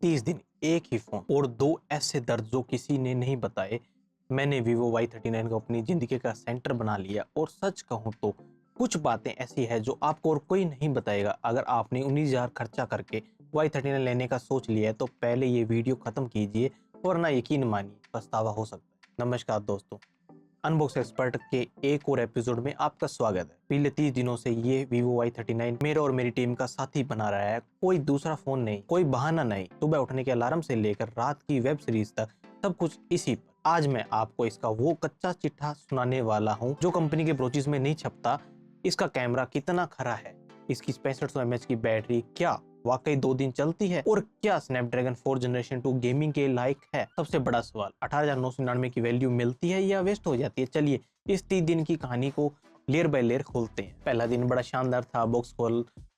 30 दिन एक ही फोन और दो ऐसे दर्द जो किसी ने नहीं बताए। मैंने Vivo Y39 को अपनी जिंदगी का सेंटर बना लिया और सच कहूँ तो कुछ बातें ऐसी है जो आपको और कोई नहीं बताएगा। अगर आपने 19,000 खर्चा करके Y39 लेने का सोच लिया है तो पहले ये वीडियो खत्म कीजिए वरना यकीन मानिए पछतावा हो सकता है। नमस्कार दोस्तों, अनबॉक्स एक्सपर्ट के एक और एपिसोड में आपका स्वागत है। पिछले 30 दिनों से ये Vivo Y39 मेरे और मेरी टीम का साथी बना रहा है। कोई दूसरा फोन नहीं, कोई बहाना नहीं, सुबह उठने के अलार्म से लेकर रात की वेब सीरीज तक सब कुछ इसी पर। आज मैं आपको इसका वो कच्चा चिट्ठा सुनाने वाला हूँ जो कंपनी के ब्रोचेस में नहीं छपता। इसका कैमरा कितना खरा है, इसकी 6500 mAh की बैटरी क्या वाकई 2 दिन चलती है और क्या स्नैपड्रैगन 4 जनरेशन 2 गेमिंग के लायक है। सबसे बड़ा सवाल, 18,999 की वैल्यू मिलती है या वेस्ट हो जाती है। चलिए इस 30 दिन की कहानी को लेयर बाय लेयर खोलते हैं। पहला दिन बड़ा शानदार था। बॉक्स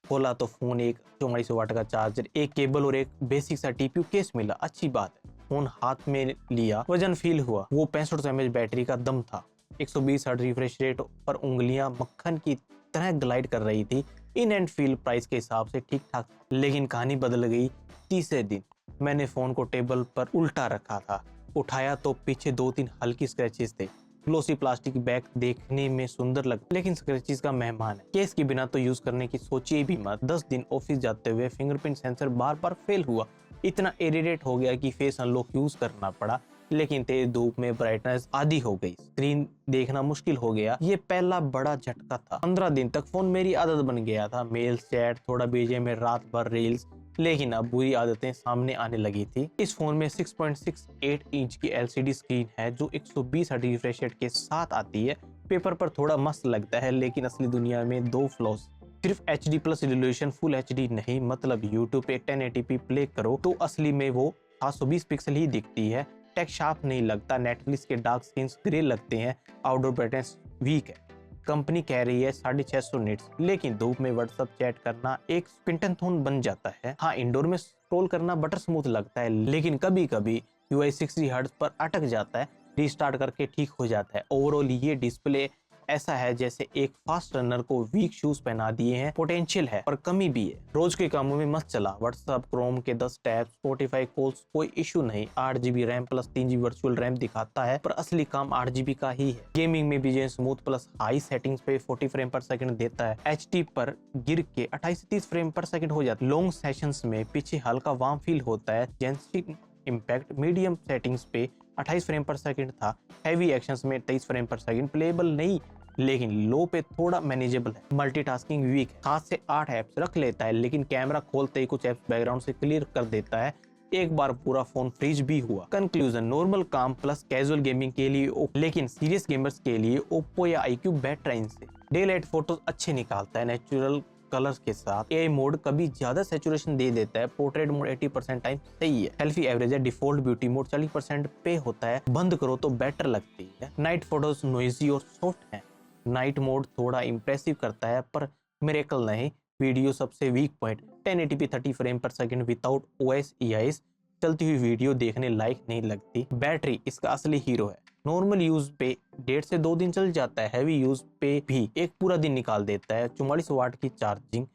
खोला तो फोन, एक 4400 वाट का चार्जर, एक केबल और एक बेसिक सा टीपीयू केस मिला। अच्छी बात है। फोन हाथ में लिया, वजन फील हुआ। वो 6500 mAh बैटरी का दम था। 120 हर्ट्ज रिफ्रेश रेट पर उंगलियां मक्खन की तरह ग्लाइड कर रही थी। इन एंड फील प्राइस के हिसाब से ठीक ठाक, लेकिन कहानी बदल गई तीसरे दिन। मैंने फोन को टेबल पर उल्टा रखा था, उठाया तो पीछे 2-3 हल्की स्क्रैचेस थे। ग्लोसी प्लास्टिक बैग देखने में सुंदर लगता, लेकिन स्क्रैचेस का मेहमान है। केस के बिना तो यूज करने की सोचिए भी मत। 10 दिन ऑफिस जाते हुए फिंगरप्रिंट सेंसर बार बार फेल हुआ। इतना इरिटेट हो गया कि फेस अनलॉक यूज करना पड़ा, लेकिन तेज धूप में ब्राइटनेस आधी हो गई, स्क्रीन देखना मुश्किल हो गया। ये पहला बड़ा झटका था। 15 दिन तक फोन मेरी आदत बन गया था। मेल्स, चैट, थोड़ा बीजे में रात भर रील्स, लेकिन अब बुरी आदतें सामने आने लगी थी। इस फोन में 6.68 इंच की LCD स्क्रीन है जो 120 हर्ट्ज रिफ्रेश रेट के साथ आती है। पेपर पर थोड़ा मस्त लगता है, लेकिन असली दुनिया में दो फ्लॉस। सिर्फ HD plus resolution, full HD नहीं। मतलब YouTube पे 1080p प्ले करो तो असली में वो 720 पिक्सल ही दिखती है। टेक शार्प नहीं लगता। नेटफ्लिक्स के डार्क स्क्रीन्स ग्रे लगते हैं। आउटडोर ब्राइटनेस वीक है। कंपनी कह रही है 650 निट्स, लेकिन धूप में व्हाट्सएप चैट करना एक स्क्विंटन बन जाता है। हाँ, इंडोर में स्क्रॉल करना बटर स्मूथ लगता है, लेकिन कभी कभी UI 60 हर्ट्ज पर अटक जाता है। रीस्टार्ट करके ठीक हो जाता है। ओवरऑल ये डिस्प्ले ऐसा है जैसे एक फास्ट रनर को वीक शूज पहना दिए हैं। पोटेंशियल है पर कमी भी है। रोज के कामों में मस्त चला। व्हाट्सएप, क्रोम के 10 टैब्स, स्पॉटिफाई कॉल्स, कोई इशू नहीं। 8GB RAM plus 3GB virtual RAM दिखाता है, पर असली काम 8GB का ही है। गेमिंग में भी स्मूथ प्लस हाई सेटिंग्स पे 40 फ्रेम पर सेकंड देता है। HD पर गिर के 28 से 30 फ्रेम पर सेकंड हो जाता है। लॉन्ग सेशंस में पीछे हल्का वार्म फील होता है। जेंसिक इम्पैक्ट मीडियम सेटिंग्स पे 28 फ्रेम पर सेकंड था। हैवी एक्शंस में 23 फ्रेम पर सेकंड। प्लेबल नहीं, लेकिन लो पे थोड़ा मैनेजेबल है। मल्टीटास्किंग वीक, 7 से 8 ऐप्स रख लेता है, लेकिन कैमरा खोलते ही कुछ ऐप्स बैकग्राउंड से क्लियर कर देता है। एक बार पूरा फोन फ्रीज भी हुआ। कंक्लूजन, नॉर्मल काम प्लस कैजुअल गेमिंग के लिए लेकिन सीरियस गेमर्स के लिए ओप्पो या iQOO बेटर है इनसे। डे लाइट फोटोज अच्छे निकालता है नेचुरल कलर्स के साथ। AI मोड कभी ज्यादा सैचुरेशन दे देता है। पोर्ट्रेट मोड 80% टाइम सही है। सेल्फी एवरेज है। डिफॉल्ट ब्यूटी मोड 40% पे होता है। बंद करो तो बेटर लगती है। नाइट फोटोज नॉइजी और सॉफ्ट है। नाइट मोड थोड़ा इंप्रेसिव करता है पर मिरेकल नहीं। वीडियो सबसे वीक पॉइंट, 1080p 30 फ्रेम पर सेकंड विदाउट OS EIS चलती हुई वीडियो देखने लायक नहीं लगती। बैटरी इसका असली हीरो है। नॉर्मल यूज पे 1.5 से 2 दिन चल जाता है। हैवी यूज पे भी एक पूरा दिन निकाल देता है। 44 वाट की चार्जिंग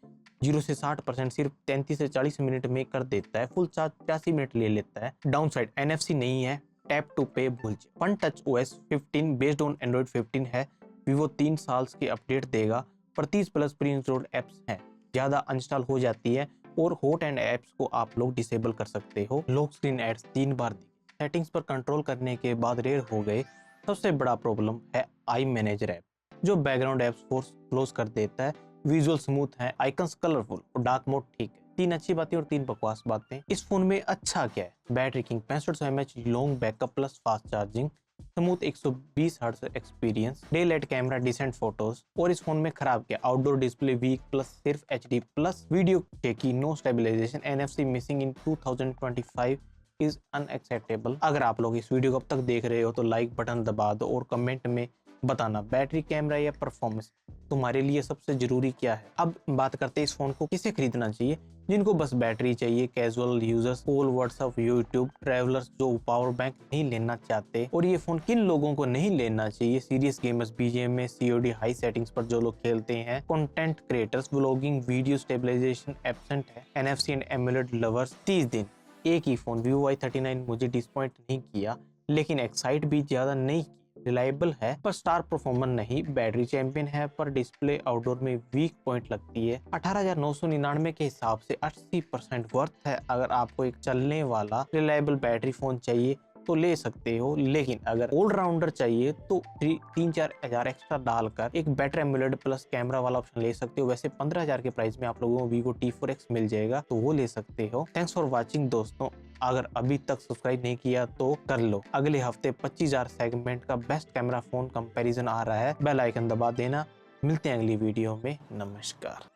0 से 60% सिर्फ 33 से 40 मिनट में कर देता है। फुल चार्ज 85 मिनट ले लेता है। डाउन साइड, NFC नहीं है। टैप टू पे भूल जाए। Funtouch OS 15 based on Android 15 है। Vivo 3 साल की अपडेट देगा, पर 30 प्लस प्री इंस्टॉल्ड एप्स हैं, ज्यादा अनइंस्टॉल हो जाती है और हॉट एंड एप्स को आप लोग डिसेबल कर सकते हो। लॉक स्क्रीन एड्स 3 बार दी। सेटिंग्स पर कंट्रोल करने के बाद रेयर हो गए। सबसे बड़ा प्रॉब्लम है आई मैनेजर ऐप, जो बैकग्राउंड एप्स फोर्स क्लोज कर देता है। विजुअल स्मूथ है, आइकन्स कलरफुल और डार्क मोड ठीक है। 3 अच्छी बातें और 3 बकवास बातें। इस फोन में अच्छा क्या है? Battery king, 6500 mAh long backup plus fast charging, smooth 120 hertz experience, daylight camera, decent photos. और इस फोन में खराब क्या? आउटडोर डिस्प्ले वीक प्लस सिर्फ HD प्लस वीडियो की no stabilization. NFC missing in 2025 is unacceptable. अगर आप लोग इस वीडियो को अब तक देख रहे हो तो लाइक बटन दबा दो और कमेंट में बताना बैटरी, कैमरा या परफॉर्मेंस तुम्हारे लिए सबसे जरूरी क्या है। अब बात करते हैं इस फोन को किसे खरीदना चाहिए। जिनको बस बैटरी चाहिए, casual users, call, WhatsApp, YouTube, travellers जो पावर बैंक नहीं लेना चाहते। और ये फोन किन लोगों को नहीं लेना चाहिए? Serious gamers, BGMA, COD high settings पर जो लोग खेलते हैं, content creators, vlogging, video stabilization absent है, NFC एंड एमुलेट लवर्स। 30 दिन एक ही फोन Vivo Y39 मुझे डिसपॉइंट नहीं किया, लेकिन एक्साइट भी ज्यादा नहीं की। रिलायबल है पर स्टार परफॉर्मर नहीं, बैटरी चैंपियन है पर डिस्प्ले आउटडोर में वीक पॉइंट लगती है। 18,999 के हिसाब से 80% वर्थ है। अगर आपको एक चलने वाला रिलायबल बैटरी फोन चाहिए तो ले सकते हो, लेकिन अगर ऑलराउंडर चाहिए तो 3-4 हजार एक्स्ट्रा डालकर एक बेटर एमुलेट प्लस कैमरा वाला ऑप्शन ले सकते हो। वैसे 15,000 के प्राइस में आप लोगों को Vivo T4X मिल जाएगा, तो वो ले सकते हो। थैंक्स फॉर वॉचिंग दोस्तों। अगर अभी तक सब्सक्राइब नहीं किया तो कर लो। अगले हफ्ते 25,000 सेगमेंट का बेस्ट कैमरा फोन कंपैरिजन आ रहा है, बेल आइकन दबा देना। मिलते हैं अगली वीडियो में। नमस्कार।